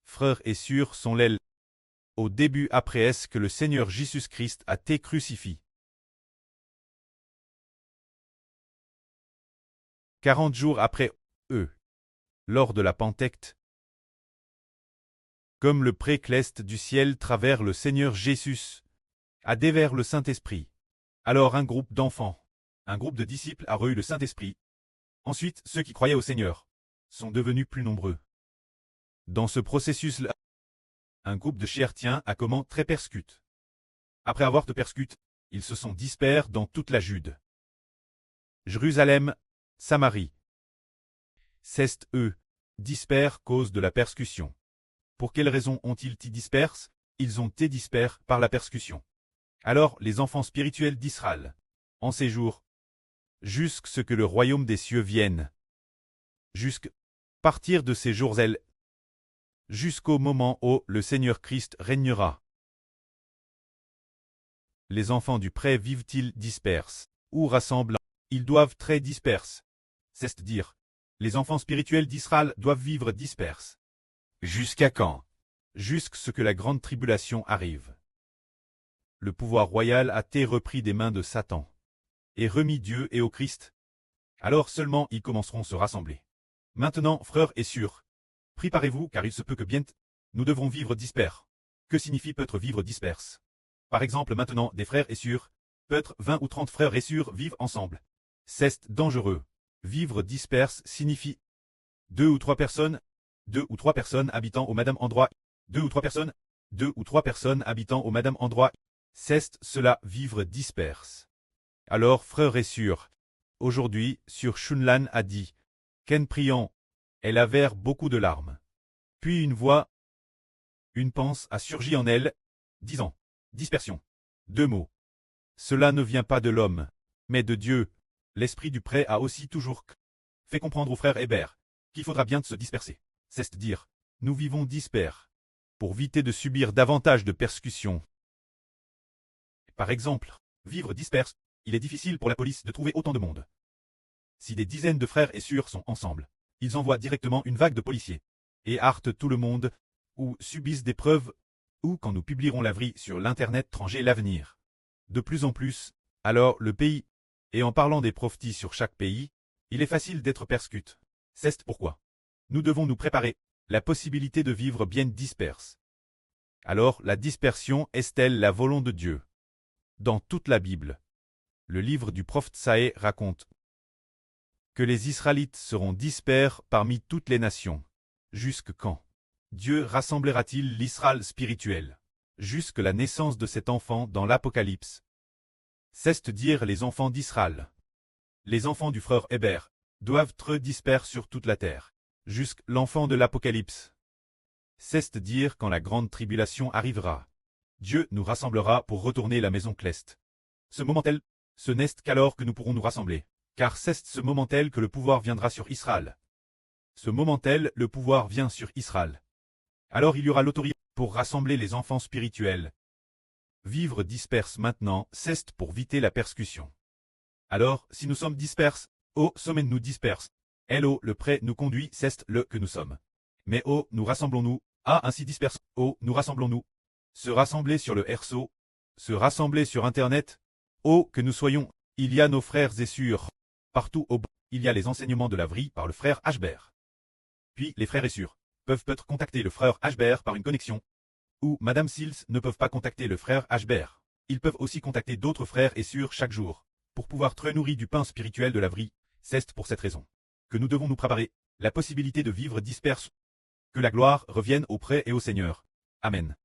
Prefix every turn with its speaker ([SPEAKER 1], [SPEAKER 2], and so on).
[SPEAKER 1] frères et sœurs, sont l'aile. Au début après est-ce que le Seigneur Jésus-Christ a été crucifié. 40 jours après eux, lors de la Pentecôte, comme le précleste du ciel travers le Seigneur Jésus, a dévers le Saint-Esprit. Alors un groupe d'enfants, un groupe de disciples a reçu le Saint-Esprit. Ensuite, ceux qui croyaient au Seigneur sont devenus plus nombreux. Dans ce processus-là, un groupe de chrétiens a comment très persécuté. Après avoir te persécuté, ils se sont dispersés dans toute la Jude, Jérusalem, Samarie. C'est eux, dispersés cause de la persécution. Pour quelles raisons ont-ils été dispersés? Ils ont été dispersés par la persécution. Alors les enfants spirituels d'Israël, en ces jours, jusqu'à ce que le royaume des cieux vienne, jusqu'à partir de ces jours-là, jusqu'au moment où le Seigneur Christ régnera. Les enfants du pré vivent-ils disperses, ou rassemblent? Ils doivent très disperses. C'est-à-dire, les enfants spirituels d'Israël doivent vivre disperses. Jusqu'à quand? Jusqu'à ce que la grande tribulation arrive. Le pouvoir royal a été repris des mains de Satan, et remis Dieu et au Christ. Alors seulement ils commenceront à se rassembler. Maintenant, frères et sœurs, préparez-vous car il se peut que bientôt, nous devrons vivre disperses. Que signifie peut-être vivre disperses? Par exemple maintenant, des frères et sœurs, peut-être 20 ou 30 frères et sœurs vivent ensemble. C'est dangereux. Vivre disperse signifie 2 ou 3 personnes, 2 ou 3 personnes habitant au même endroit, 2 ou 3 personnes, 2 ou 3 personnes habitant au même endroit. C'est cela vivre disperse. Alors frères et sœurs, aujourd'hui, sur Shunlan a dit, qu'en priant, elle avait beaucoup de larmes. Puis une voix, une pensée a surgi en elle, disant, dispersion. 2 mots. Cela ne vient pas de l'homme, mais de Dieu. L'esprit du pré a aussi toujours fait comprendre aux frères Hébert qu'il faudra bien se disperser. C'est-à-dire, nous vivons disperses, pour éviter de subir davantage de persécutions. Par exemple, vivre disperse, il est difficile pour la police de trouver autant de monde. Si des dizaines de frères et sœurs sont ensemble, ils envoient directement une vague de policiers, et hartent tout le monde, ou subissent des preuves, ou quand nous publierons la vraie sur l'internet étranger l'avenir. De plus en plus, alors le pays, et en parlant des prophéties sur chaque pays, il est facile d'être persécuté. C'est pourquoi nous devons nous préparer, la possibilité de vivre bien disperse. Alors la dispersion est-elle la volonté de Dieu? Dans toute la Bible, le livre du prophète Saë raconte que les Israélites seront dispersés parmi toutes les nations. Jusque quand? Dieu rassemblera-t-il l'Israël spirituel? Jusque la naissance de cet enfant dans l'Apocalypse. C'est-à-dire les enfants d'Israël. Les enfants du frère Hébert doivent être dispersés sur toute la terre, jusqu'à l'enfant de l'Apocalypse. C'est-à-dire quand la grande tribulation arrivera. Dieu nous rassemblera pour retourner la maison céleste. Ce moment-tel, ce n'est qu'alors que nous pourrons nous rassembler, car c'est ce moment-tel que le pouvoir viendra sur Israël. Ce moment-tel, le pouvoir vient sur Israël. Alors il y aura l'autorité pour rassembler les enfants spirituels. Vivre disperse maintenant, c'est pour éviter la persécution. Alors, si nous sommes disperses, ô sommet nous disperse. Hello, le prêt nous conduit, c'est le que nous sommes. Mais oh, nous rassemblons-nous, ah ainsi disperse, oh, nous rassemblons-nous. Se rassembler sur le RSO, se rassembler sur Internet, oh, que nous soyons, il y a nos frères et sœurs. Partout au il y a les enseignements de la vraie par le frère Hbert. Puis, les frères et sœurs peuvent peut-être contacter le frère Hbert par une connexion. Ou Madame Sils ne peuvent pas contacter le frère Hbert. Ils peuvent aussi contacter d'autres frères et sœurs chaque jour, pour pouvoir être nourris du pain spirituel de la vraie. C'est pour cette raison que nous devons nous préparer, la possibilité de vivre disperse. Que la gloire revienne au pré et au Seigneur. Amen.